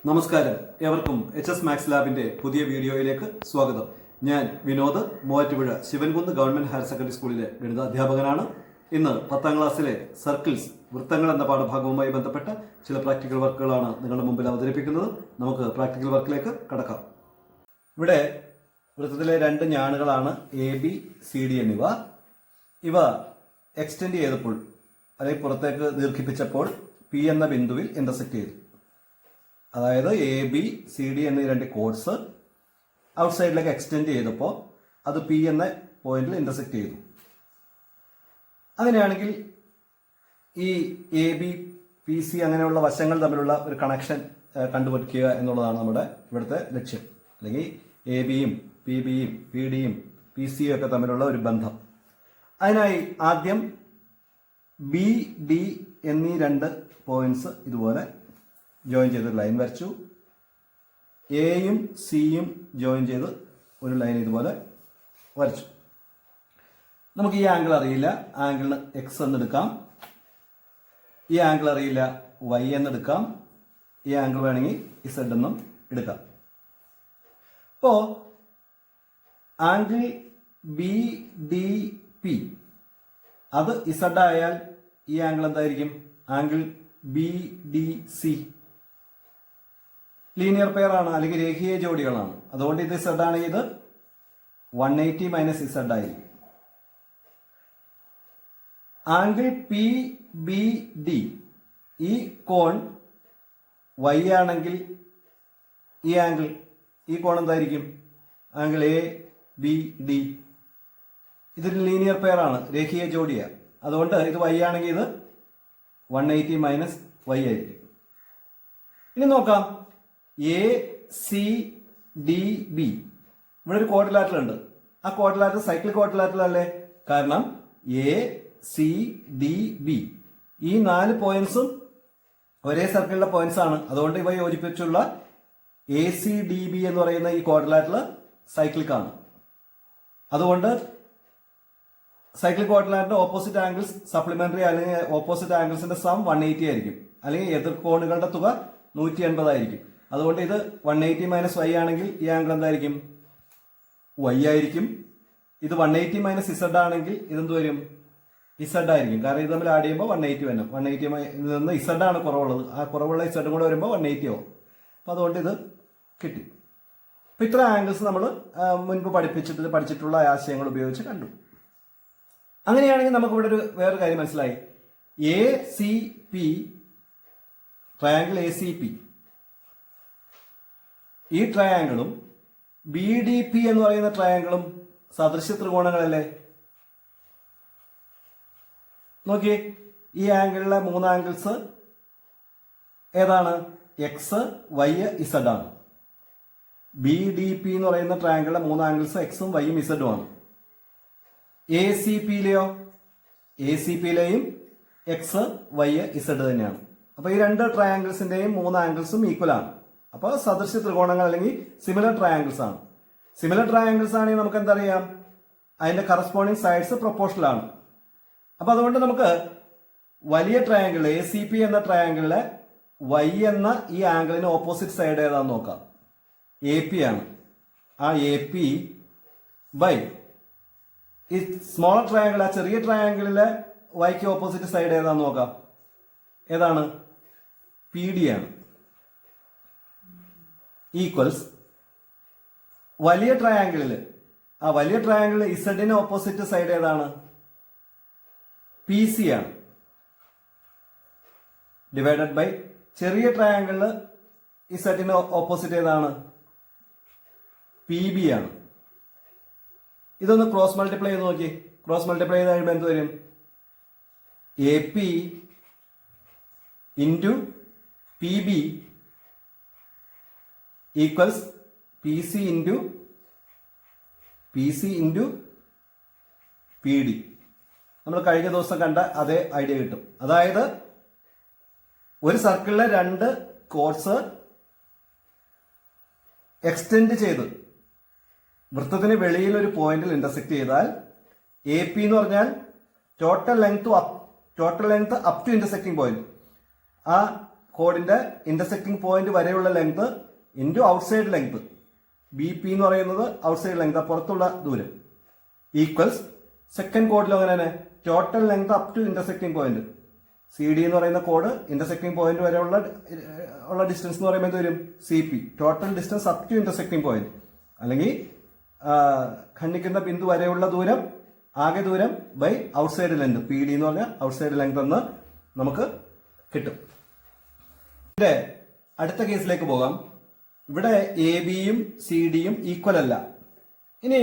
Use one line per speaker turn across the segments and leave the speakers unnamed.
നമസ്കാരം, ഏവർക്കും H maths ലാബിന്റെ പുതിയ വീഡിയോയിലേക്ക് സ്വാഗതം. ഞാൻ Vinod, Muvattupuzha Sivankunnu government higher secondary സ്കൂളിലെ ഗണിതാധ്യാപകനാണ്. ഇന്ന് 10ാം ക്ലാസ്സിലെ സർക്കിൾസ് വൃത്തങ്ങൾ എന്ന പാഠഭാഗവുമായി ബന്ധപ്പെട്ട ചില പ്രാക്ടിക്കൽ വർക്കുകളാണ് നിങ്ങളുടെ മുമ്പിൽ അവതരിപ്പിക്കുന്നത്. നമുക്ക് പ്രാക്ടിക്കൽ വർക്കിലേക്ക് കടക്കാം. ഇവിടെ വൃത്തത്തിലെ രണ്ട് ഞാണുകളാണ് എ ബി സി ഡി എന്നിവ. ഇവ എക്സ്റ്റെൻഡ് ചെയ്തപ്പോൾ അല്ലെങ്കിൽ പുറത്തേക്ക് ദീർഘിപ്പിച്ചപ്പോൾ പി എന്ന ബിന്ദുവിൽ ഇന്റർസെക്ട് ചെയ്തു. അതായത് എ ബി സി ഡി എന്നീ രണ്ട് കോഡ്സ് ഔട്ട് സൈഡിലേക്ക് എക്സ്റ്റെൻഡ് ചെയ്തപ്പോൾ അത് പി എന്ന പോയിന്റിൽ ഇന്റർസെക്ട് ചെയ്തു. അങ്ങനെയാണെങ്കിൽ ഈ എ ബി പി സി അങ്ങനെയുള്ള വശങ്ങൾ തമ്മിലുള്ള ഒരു കണക്ഷൻ കണ്ടുപിടിക്കുക എന്നുള്ളതാണ് നമ്മുടെ ഇവിടുത്തെ ലക്ഷ്യം. അല്ലെങ്കിൽ എ ബിയും പി ബിയും പി ഡിയും പി സിയും ഒക്കെ തമ്മിലുള്ള ഒരു ബന്ധം. അതിനായി ആദ്യം ബി ഡി എന്നീ രണ്ട് പോയിന്റ്സ് ഇതുപോലെ ജോയിൻ ചെയ്ത് ലൈൻ വരച്ചു. എയും സിയും ജോയിൻ ചെയ്ത് ഒരു ലൈൻ ഇതുപോലെ വരച്ചു. നമുക്ക് ഈ ആംഗിൾ അറിയില്ല, ആംഗിളിന് എക്സ് എന്നെടുക്കാം. ഈ ആംഗിൾ അറിയില്ല, വൈ എന്നെടുക്കാം. ഈ ആംഗിൾ വേണമെങ്കിൽ ഇസഡ് എന്നും എടുക്കാം. അപ്പോ ആംഗിൾ ബി ഡി പി അത് ഇസഡ് ആയാൽ ഈ ആംഗിൾ എന്തായിരിക്കും? Angle B D C linear pair ആണ്, അല്ലെങ്കിൽ രേഖീയ ജോഡികളാണ്. അതുകൊണ്ട് ഇത് ഇസഡ് ആണെങ്കിൽ ഇത് 180 മൈനസ് ഇസഡ് ആയിരിക്കും. ആംഗിൾ പി ബി ഡി ഈ കോൺ വൈ ആണെങ്കിൽ ഈ കോൺ എന്തായിരിക്കും? ആംഗിൾ എ ബി ഡി ഇതൊരു ലീനിയർ പെയർ ആണ്, രേഖീയ ജോഡിയാണ്. അതുകൊണ്ട് ഇത് വൈ ആണെങ്കിൽ ഇത് 180 മൈനസ് വൈ ആയിരിക്കും. ഇനി നോക്കാം, എ സി ഡി ബി ഇവിടെ ഒരു ക്വാഡ്രിലാറ്ററൽ ഉണ്ട്. ആ ക്വാഡ്രിലാറ്ററൽ സൈക്ലിക് ക്വാഡ്രിലാറ്ററൽ അല്ലേ? കാരണം എ സി ഡി ബി ഈ 4 പോയിന്റ്സും ഒരേ സർക്കിളിലെ പോയിന്റ്സ് ആണ്. അതുകൊണ്ട് ഇവ യോജിപ്പിച്ചുള്ള എ സി ഡി ബി എന്ന് പറയുന്ന ഈ ക്വാഡ്രിലാറ്ററൽ സൈക്ലിക് ആണ്. അതുകൊണ്ട് സൈക്ലിക് ക്വാഡ്രിലാറ്ററിന്റെ ഓപ്പോസിറ്റ് ആംഗിൾസ് സപ്ലിമെന്ററി അല്ലെങ്കിൽ ഓപ്പോസിറ്റ് ആംഗിൾസിന്റെ സം 180 ആയിരിക്കും, അല്ലെങ്കിൽ എതിർ കോണുകളുടെ തുക 180 ആയിരിക്കും. അതുകൊണ്ട് ഇത് 180 മൈനസ് വൈ ആണെങ്കിൽ ഈ ആംഗിൾ എന്തായിരിക്കും? വൈ ആയിരിക്കും. ഇത് 180 മൈനസ് ഇസഡ് ആണെങ്കിൽ ഇതെന്ത് വരും? ഇസഡ് ആയിരിക്കും. കാരണം ഇത് തമ്മിൽ ആഡ് ചെയ്യുമ്പോൾ 180 വരും. 180 നിന്ന് ഇസഡ് ആണ് കുറവുള്ളത്. ആ കുറവുള്ള ഇസഡും കൂടെ വരുമ്പോൾ 180 ആവും. അപ്പൊ അതുകൊണ്ട് ഇത് കിട്ടി. അപ്പൊ ഇത്ര ആംഗിൾസ് നമ്മൾ മുൻപ് പഠിച്ചിട്ടുള്ള ആശയങ്ങൾ ഉപയോഗിച്ച് കണ്ടു. അങ്ങനെയാണെങ്കിൽ നമുക്ക് ഇവിടെ വേറൊരു കാര്യം മനസ്സിലായി. A C P triangle A C P ഈ ട്രയാങ്കിളും ബി ഡി പി എന്ന് പറയുന്ന ട്രയാങ്കിളും സദൃശ്യ ത്രികോണങ്ങളല്ലേ? നോക്കിയേ, ഈ ആംഗിളിലെ 3 ആംഗിൾസ് ഏതാണ്? എക്സ്, വൈ, ഇസഡ് ആണ്. ബി ഡി പി എന്ന് പറയുന്ന ട്രയാങ്കിളിലെ 3 ആംഗിൾസ് എക്സും വൈയും ഇസഡും ആണ്. എ സി പിയിലെയും എക്സ്, വൈ, ഇസഡ് തന്നെയാണ്. അപ്പൊ ഈ രണ്ട് ട്രയാങ്കിൾസിന്റെയും 3 ആംഗിൾസും ഈക്വൽ ആണ്. അപ്പൊ സദൃശ്യ ത്രികോണങ്ങൾ അല്ലെങ്കിൽ സിമിലർ ട്രയാങ്കിൾസ് ആണ്. സിമിലർ ട്രയാങ്കിൾസ് ആണെങ്കിൽ നമുക്ക് എന്തറിയാം? അതിന്റെ കറസ്പോണ്ടിങ് സൈഡ്സ് പ്രൊപ്പോർഷണൽ ആണ്. അപ്പൊ അതുകൊണ്ട് നമുക്ക് വലിയ ട്രയാങ്കിൾ എ സി പി എന്ന ട്രയാങ്കിളിലെ വൈ എന്ന ഈ ആംഗിളിന് ഓപ്പോസിറ്റ് സൈഡ് ഏതാന്ന് നോക്കാം. എ പി ആണ്. ആ എ പി ബൈ ഈ സ്മോളർ ട്രയാങ്കിൾ, ആ ചെറിയ ട്രയാങ്കിളിലെ വൈക്ക് ഓപ്പോസിറ്റ് സൈഡ് ഏതാന്ന് നോക്കാം. ഏതാണ്? പി ഡി ആണ്. ഈക്വൽസ് വലിയ ട്രയാങ്കിളില്, ആ വലിയ ട്രയാങ്കിളിൽ ഇസഡിന് ഓപ്പോസിറ്റ് സൈഡ് ഏതാണ്? പി സി ആണ്. ഡിവൈഡഡ് ബൈ ചെറിയ ട്രയാങ്കിളില് ഇസഡിന് ഓപ്പോസിറ്റ് ഏതാണ്? പി ബി ആണ്. ഇതൊന്ന് ക്രോസ് മൾട്ടിപ്ലൈ ചെയ്ത് നോക്കി. ക്രോസ് മൾട്ടിപ്ലൈ ചെയ്ത് കഴിയുമ്പോൾ എന്ത് വരും? A P into P B equals P C into P D. നമ്മൾ കഴിഞ്ഞ ദിവസം കണ്ട അതേ ഐഡിയ കിട്ടും. അതായത് ഒരു സർക്കിളിലെ 2 കോഡ്സ് എക്സ്റ്റെൻഡ് ചെയ്ത് വൃത്തത്തിന് വെളിയിൽ ഒരു പോയിന്റിൽ ഇന്റർസെക്ട് ചെയ്താൽ എ പി എന്ന് പറഞ്ഞാൽ total length up to intersecting point. ആ കോഡിന്റെ ഇന്റർസെക്ടിങ് പോയിന്റ് വരെയുള്ള length into outside length, B P എന്ന് പറയുന്നത് ഔട്ട്സൈഡ് ലെങ്ത്, പുറത്തുള്ള ദൂരം, ഈക്വൽസ് സെക്കൻഡ് കോഡിലും അങ്ങനെ തന്നെ total length up to intersecting point. C D എന്ന് പറയുന്ന കോഡ് ഇന്റർസെക്ടിങ് പോയിന്റ് വരെ ഉള്ള ഡിസ്റ്റൻസ് എന്ന് പറയുമ്പോൾ എന്ത് വരും? C P, total distance up to intersecting point, അല്ലെങ്കിൽ ഖണ്ഡിക്കുന്ന ബിന്ദു വരെയുള്ള ദൂരം, ആകെ ദൂരം by outside length, P D എന്ന് പറഞ്ഞാൽ ഔട്ട്സൈഡ് ലെങ്ത് എന്ന് നമുക്ക് കിട്ടും. ഇവിടെ അടുത്ത കേസിലേക്ക് പോകാം. ഇവിടെ എ ബിയും സി ഡിയും ഈക്വൽ അല്ല. ഇനി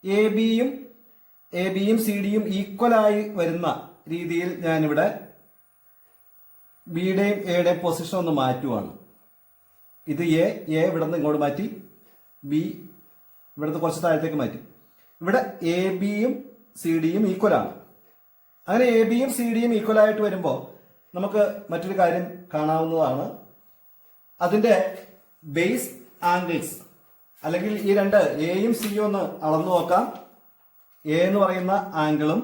എ ബിയും സി ഡിയും ഈക്വലായി വരുന്ന രീതിയിൽ ഞാനിവിടെ ബിയുടെയും എയുടെയും പൊസിഷൻ ഒന്ന് മാറ്റുവാണ്. ഇത് എ ഇവിടെ നിന്ന് ഇങ്ങോട്ട് മാറ്റി, ബി ഇവിടുന്ന് കുറച്ച് താഴത്തേക്ക് മാറ്റി. ഇവിടെ എ ബിയും സി ഡിയും ഈക്വലാണ്. അങ്ങനെ എ ബിയും സി ഡിയും ഈക്വലായിട്ട് വരുമ്പോൾ നമുക്ക് മറ്റൊരു കാര്യം കാണാവുന്നതാണ്. അതിന്റെ ബേസ് ആംഗിൾസ്, അല്ലെങ്കിൽ ഈ രണ്ട് എയും സിയും ഒന്ന് അളന്നു നോക്കാം. എ എന്ന് പറയുന്ന ആംഗിളും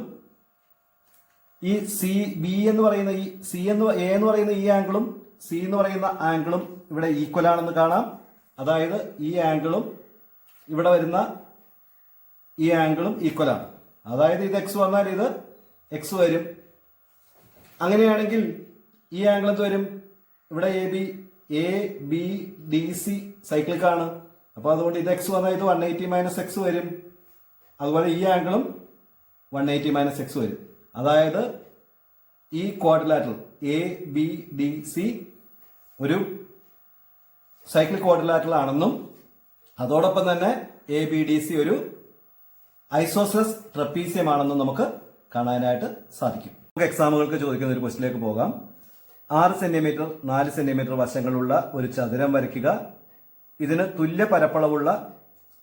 ഈ സി ബി എന്ന് പറയുന്ന ഈ എ എന്ന് പറയുന്ന ഈ ആംഗിളും സി എന്ന് പറയുന്ന ആംഗിളും ഇവിടെ ഈക്വൽ ആണെന്ന് കാണാം. അതായത് ഈ ആംഗിളും ഇവിടെ വരുന്ന ഈ ആംഗിളും ഈക്വൽ ആണ്. അതായത് ഇത് എക്സ് വന്നാൽ ഇത് എക്സ് വരും. അങ്ങനെയാണെങ്കിൽ ഈ ആംഗിൾ എന്ത് വരും? ഇവിടെ A B D C cyclic ആണ്. അപ്പൊ അതുകൊണ്ട് ഇത് എക്സ് വന്നാൽ ഇത് 180 മൈനസ് എക്സ് വരും. അതുപോലെ ഈ ആംഗിളും 180 മൈനസ് എക്സ് വരും. അതായത് ഈ quadrilateral A B D C ഒരു സൈക്ലിക് ക്വാഡ്രിലാറ്ററൽ ആണെന്നും അതോടൊപ്പം തന്നെ എ ബി ഡി സി ഒരു ഐസോസെലസ് ട്രപ്പീസിയം ആണെന്നും നമുക്ക് കാണാനായിട്ട് സാധിക്കും. നമുക്ക് എക്സാമുകൾക്ക് ചോദിക്കുന്ന ഒരു ക്വസ്റ്റിലേക്ക് പോകാം. 6 സെന്റിമീറ്റർ 4 സെന്റിമീറ്റർ വശങ്ങളുള്ള ഒരു ചതുരം വരയ്ക്കുക. ഇതിന് തുല്യ പരപ്പളവുള്ള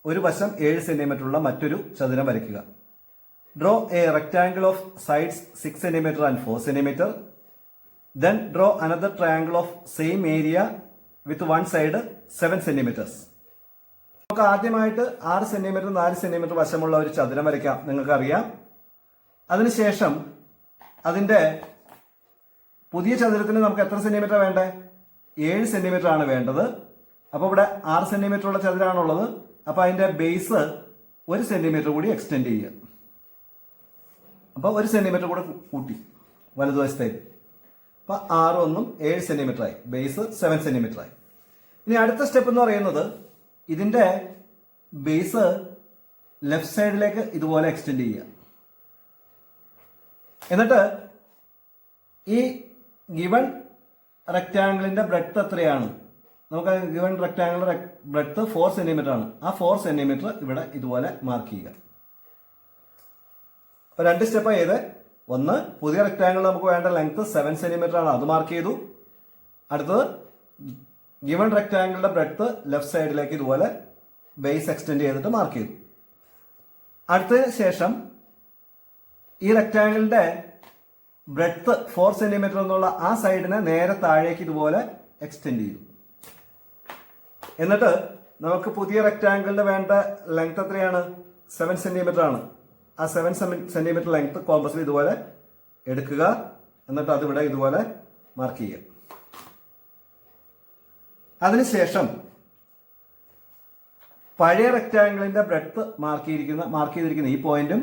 ഒരു വശം 7 സെന്റിമീറ്റർ ഉള്ള മറ്റൊരു ചതുരം വരയ്ക്കുക. Draw A rectangle of sides 6 centimetre and 4 centimetre. Then draw another triangle of same area with one side 7 centimetres. നമുക്ക് ആദ്യമായിട്ട് 6 സെന്റിമീറ്റർ 4 സെന്റിമീറ്റർ വശമുള്ള ഒരു ചതുരം വരയ്ക്കാം. നിങ്ങൾക്കറിയാം. അതിനുശേഷം അതിന്റെ പുതിയ ചതുരത്തിന് നമുക്ക് എത്ര സെന്റിമീറ്റർ വേണ്ടേ? 7 സെന്റിമീറ്റർ ആണ് വേണ്ടത്. അപ്പൊ ഇവിടെ 6 സെന്റിമീറ്റർ ഉള്ള ചതുരാണുള്ളത്. അപ്പൊ അതിന്റെ ബേസ് 1 സെന്റിമീറ്റർ കൂടി എക്സ്റ്റെൻഡ് ചെയ്യുക. അപ്പൊ 1 സെന്റിമീറ്റർ കൂടെ കൂട്ടി വലതുവശത്തേക്ക്. അപ്പൊ 6 1 7 സെന്റിമീറ്റർ ആയി. ബേസ് 7 സെന്റിമീറ്റർ ആയി. ഇനി അടുത്ത സ്റ്റെപ്പ് എന്ന് പറയുന്നത് ഇതിന്റെ ബേസ് ലെഫ്റ്റ് സൈഡിലേക്ക് ഇതുപോലെ എക്സ്റ്റെൻഡ് ചെയ്യുക. എന്നിട്ട് ഈ ഗിവൺ റെക്ടാംഗിളിന്റെ ബ്രെഡ്ത്ത് എത്രയാണ്? നമുക്ക് ഗിവൺ റെക്ടാംഗിളിന്റെ ബ്രെഡ്ത്ത് 4 സെന്റിമീറ്റർ ആണ്. ആ 4 സെന്റിമീറ്റർ ഇവിടെ ഇതുപോലെ മാർക്ക് ചെയ്യുക. അപ്പൊ 2 സ്റ്റെപ്പ് ചെയ്ത്, ഒന്ന് പുതിയ റെക്ടാംഗിൾ നമുക്ക് വേണ്ട ലെങ്ത് 7 സെന്റിമീറ്റർ ആണ്, അത് മാർക്ക് ചെയ്തു. അടുത്തത് ഗിവൺ റെക്ടാംഗിളിന്റെ ബ്രെഡ്ത്ത് ലെഫ്റ്റ് സൈഡിലേക്ക് ഇതുപോലെ ബേസ് എക്സ്റ്റെൻഡ് ചെയ്തിട്ട് മാർക്ക് ചെയ്തു. അടുത്തതിന് ശേഷം ഈ റെക്ടാംഗിളിന്റെ ബ്രെഡ്ത്ത് 4 സെന്റിമീറ്റർ എന്നുള്ള ആ സൈഡിനെ നേരെ താഴേക്ക് ഇതുപോലെ എക്സ്റ്റെൻഡ് ചെയ്തു. എന്നിട്ട് നമുക്ക് പുതിയ റെക്ടാംഗിളിന് വേണ്ട ലെങ്ത് എത്രയാണ്? 7 സെന്റിമീറ്റർ ആണ്. ആ 7 സെന്റിമീറ്റർ ലെങ്ത് കോമ്പസിൽ ഇതുപോലെ എടുക്കുക. എന്നിട്ട് അതിവിടെ ഇതുപോലെ മാർക്ക് ചെയ്യുക. അതിനുശേഷം പഴയ റെക്ടാംഗിളിന്റെ ബ്രെഡ്ത്ത് മാർക്ക് ചെയ്തിരിക്കുന്ന ഈ പോയിന്റും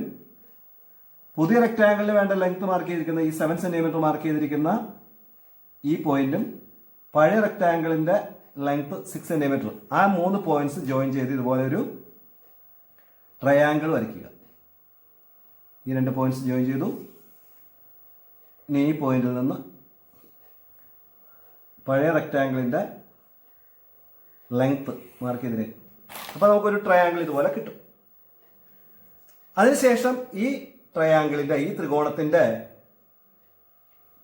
പുതിയ റെക്ടാംഗിളിന് വേണ്ട ലെങ്ത് മാർക്ക് ചെയ്തിരിക്കുന്ന ഈ 7 സെന്റിമീറ്റർ മാർക്ക് ചെയ്തിരിക്കുന്ന ഈ പോയിന്റും പഴയ റെക്ടാംഗിളിന്റെ ലെങ്ത് 6 സെന്റിമീറ്റർ, ആ 3 പോയിന്റ്സ് ജോയിൻ ചെയ്ത് ഇതുപോലെ ഒരു ട്രയാംഗിൾ വരയ്ക്കുക. ഈ 2 പോയിന്റ്സ് ജോയിൻ ചെയ്തു. ഇനി ഈ പോയിന്റിൽ നിന്ന് പഴയ റെക്ടാംഗിളിന്റെ ലെങ്ത് മാർക്ക് ചെയ്തിട്ട് അപ്പൊ നമുക്കൊരു ട്രയാംഗിൾ ഇതുപോലെ കിട്ടും. അതിനുശേഷം ഈ ട്രയാംഗിളിന്റെ ഈ ത്രികോണത്തിന്റെ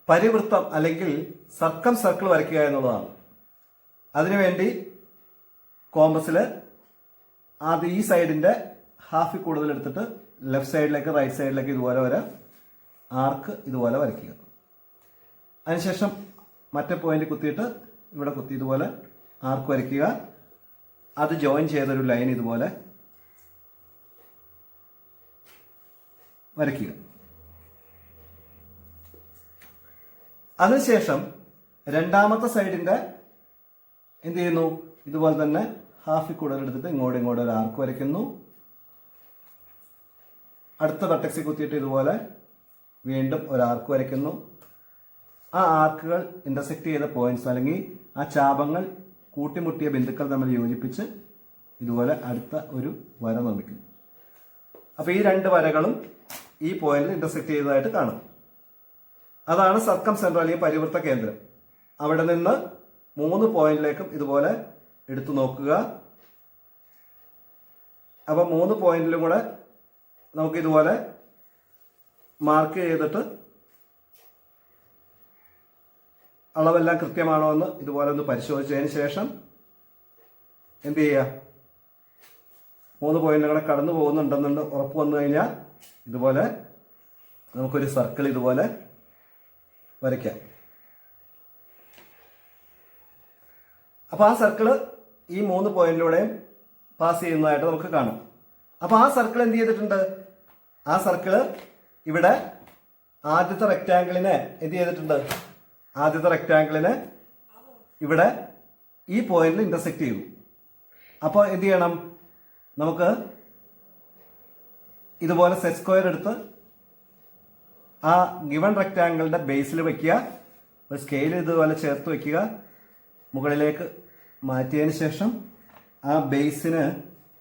പരിവൃത്തം അല്ലെങ്കിൽ സർക്കം സർക്കിൾ വരയ്ക്കുക എന്നുള്ളതാണ്. അതിനുവേണ്ടി കോമ്പസില് ആദ്യം ഈ സൈഡിന്റെ ഹാഫിൽ കൂടുതൽ എടുത്തിട്ട് ലെഫ്റ്റ് സൈഡിലേക്ക് റൈറ്റ് സൈഡിലേക്ക് ഇതുപോലെ ഒരു ആർക്ക് ഇതുപോലെ വരയ്ക്കുക. അതിനുശേഷം മറ്റേ പോയിന്റ് കുത്തിയിട്ട് ഇവിടെ കുത്തി ഇതുപോലെ ആർക്ക് വരയ്ക്കുക. അത് ജോയിൻ ചെയ്തൊരു ലൈൻ ഇതുപോലെ വരയ്ക്കുക. അതിനുശേഷം രണ്ടാമത്തെ സൈഡിന്റെ എന്ത് ചെയ്യുന്നു, ഇതുപോലെ തന്നെ ഹാഫിൽ കൂടുതൽ എടുത്തിട്ട് ഇങ്ങോട്ടും ഒരു ആർക്ക് വരയ്ക്കുന്നു. അടുത്ത വെർട്ടെക്സിൽ കുത്തിയിട്ട് ഇതുപോലെ വീണ്ടും ഒരു ആർക്ക് വരയ്ക്കുന്നു. ആ ആർക്കുകൾ ഇന്റർസെക്ട് ചെയ്ത പോയിന്റ്സ് അല്ലെങ്കിൽ ആ ചാപങ്ങൾ കൂട്ടിമുട്ടിയ ബിന്ദുക്കൾ തമ്മിൽ യോജിപ്പിച്ച് ഇതുപോലെ അടുത്ത ഒരു വര നിർമ്മിക്കുന്നു. അപ്പൊ ഈ രണ്ട് വരകളും ഈ പോയിന്റിൽ ഇന്റർസെക്ട് ചെയ്തതായിട്ട് കാണും. അതാണ് സർക്കം സെൻട്രൽ അല്ലെങ്കിൽ പരിവൃത്ത കേന്ദ്രം. അവിടെ നിന്ന് 3 പോയിന്റിലേക്കും ഇതുപോലെ എടുത്തു നോക്കുക. അപ്പൊ 3 പോയിന്റിലും കൂടെ നമുക്ക് ഇതുപോലെ മാർക്ക് ചെയ്തിട്ട് അളവെല്ലാം കൃത്യമാണോ എന്ന് ഇതുപോലെ ഒന്ന് പരിശോധിച്ചതിന് ശേഷം എന്ത് ചെയ്യുക, 3 പോയിന്റുകളെ കടന്നു പോകുന്നുണ്ടെന്നുണ്ട് ഉറപ്പ് വന്നു കഴിഞ്ഞാൽ ഇതുപോലെ നമുക്കൊരു സർക്കിൾ ഇതുപോലെ വരയ്ക്കാം. അപ്പൊ ആ സർക്കിള് ഈ 3 പോയിന്റിലൂടെയും പാസ് ചെയ്യുന്നതായിട്ട് നമുക്ക് കാണാം. അപ്പൊ ആ സർക്കിൾ എന്ത് ചെയ്തിട്ടുണ്ട്, ആ സർക്കിള് ഇവിടെ ആദ്യത്തെ റെക്റ്റാങ്കിളിനെ എന്ത് ചെയ്തിട്ടുണ്ട്, ആദ്യത്തെ റെക്റ്റാങ്കിളിനെ ഇവിടെ ഈ പോയിന്റിൽ ഇന്റർസെക്ട് ചെയ്തു. അപ്പോൾ എന്ത് ചെയ്യണം, നമുക്ക് ഇതുപോലെ സെറ്റ് സ്ക്വയർ എടുത്ത് ആ ഗിവൺ റെക്റ്റാങ്കിളിന്റെ ബേസിൽ വെക്കുക. ഒരു സ്കെയിൽ ഇതുപോലെ ചേർത്ത് വെക്കുക. മുകളിലേക്ക് മാറ്റിയതിന് ശേഷം ആ ബേസിന്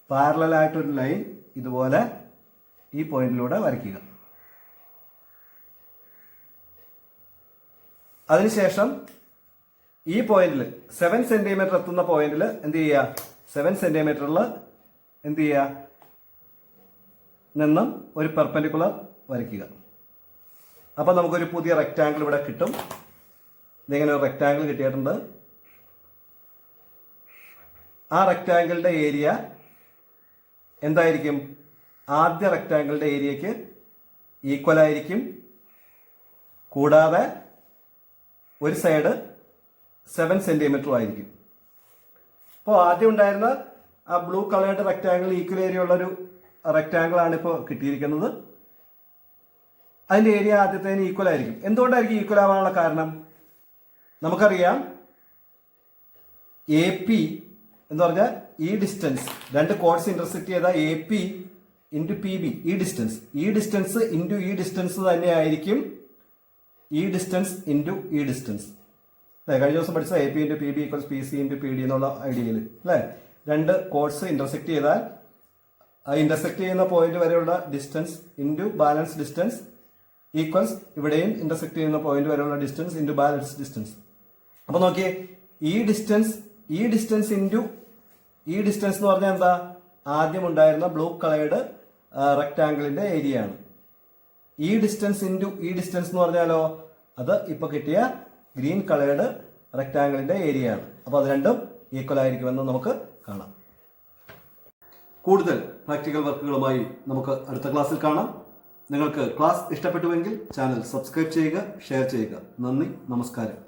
പാരലലായിട്ടൊരു ലൈൻ ഇതുപോലെ ഈ പോയിന്റിലൂടെ വരയ്ക്കുക. അതിനുശേഷം ഈ പോയിന്റിൽ 7 സെന്റിമീറ്റർ എത്തുന്ന പോയിന്റിൽ എന്ത് ചെയ്യുക, 7 സെന്റിമീറ്ററിൽ എന്ത് ചെയ്യുക, നിന്നും ഒരു പെർപെൻഡിക്കുലർ വരയ്ക്കുക. അപ്പൊ നമുക്കൊരു പുതിയ റെക്റ്റാങ്കിൾ ഇവിടെ കിട്ടും. ഇതിങ്ങനെ ഒരു റെക്റ്റാങ്കിൾ കിട്ടിയിട്ടുണ്ട്. ആ റെക്റ്റാങ്കിളിന്റെ ഏരിയ എന്തായിരിക്കും, ആദ്യ റെക്റ്റാങ്കിളിന്റെ ഏരിയക്ക് ഈക്വൽ ആയിരിക്കും. കൂടാതെ ഒരു സൈഡ് 7 സെന്റിമീറ്ററും ആയിരിക്കും. അപ്പോൾ ആദ്യം ഉണ്ടായിരുന്ന ആ blue coloured rectangle equal area ഉള്ളൊരു റെക്റ്റാങ്കിൾ ആണ് ഇപ്പോൾ കിട്ടിയിരിക്കുന്നത്. അതിന്റെ ഏരിയ ആദ്യത്തേന് ഈക്വൽ ആയിരിക്കും. എന്തുകൊണ്ടായിരിക്കും ഈക്വൽ ആവാനുള്ള കാരണം, നമുക്കറിയാം എ പി എന്ന് പറഞ്ഞാൽ ഈ ഡിസ്റ്റൻസ്, രണ്ട് കോഡ്സ് ഇന്റർസെക്ട് ചെയ്ത A P into P B, ഈ ഡിസ്റ്റൻസ് ഇൻറ്റു ഈ ഡിസ്റ്റൻസ് തന്നെയായിരിക്കും ഈ ഡിസ്റ്റൻസ് ഇൻറ്റു ഈ ഡിസ്റ്റൻസ്. അല്ലെ, കഴിഞ്ഞ ദിവസം പഠിച്ച A P into P B equals P C into P D എന്നുള്ള ഐഡിയയിൽ അല്ലെ, രണ്ട് കോഡ്സ് ഇന്റർസെക്ട് ചെയ്താൽ ആ ഇന്റർസെക്ട് ചെയ്യുന്ന പോയിന്റ് വരെയുള്ള distance into balance distance equals ഇവിടെയും ഇന്റർസെക്ട് ചെയ്യുന്ന പോയിന്റ് വരെയുള്ള ഡിസ്റ്റൻസ് ഇൻറ്റു ബാലൻസ് ഡിസ്റ്റൻസ്. അപ്പൊ നോക്കിയേ, ഈ ഡിസ്റ്റൻസ് ഇൻറ്റു ഈ ഡിസ്റ്റൻസ് എന്ന് പറഞ്ഞാൽ എന്താ, ആദ്യം ഉണ്ടായിരുന്ന ബ്ലൂ കളേർഡ് റെക്ടാങ്കിളിന്റെ ഏരിയ ആണ്. ഈ ഡിസ്റ്റൻസ് ഇൻറ്റു ഈ ഡിസ്റ്റൻസ് എന്ന് പറഞ്ഞാലോ, അത് ഇപ്പൊ കിട്ടിയ ഗ്രീൻ കളേർഡ് റെക്ടാങ്കിളിന്റെ ഏരിയ ആണ്. അപ്പൊ അത് രണ്ടും ഈക്വൽ ആയിരിക്കുമെന്ന് നമുക്ക് കാണാം. കൂടുതൽ പ്രാക്ടിക്കൽ വർക്കുകളുമായി നമുക്ക് അടുത്ത ക്ലാസ്സിൽ കാണാം. നിങ്ങൾക്ക് ക്ലാസ് ഇഷ്ടപ്പെട്ടുവെങ്കിൽ ചാനൽ സബ്സ്ക്രൈബ് ചെയ്യുക, ഷെയർ ചെയ്യുക. നന്ദി, നമസ്കാരം.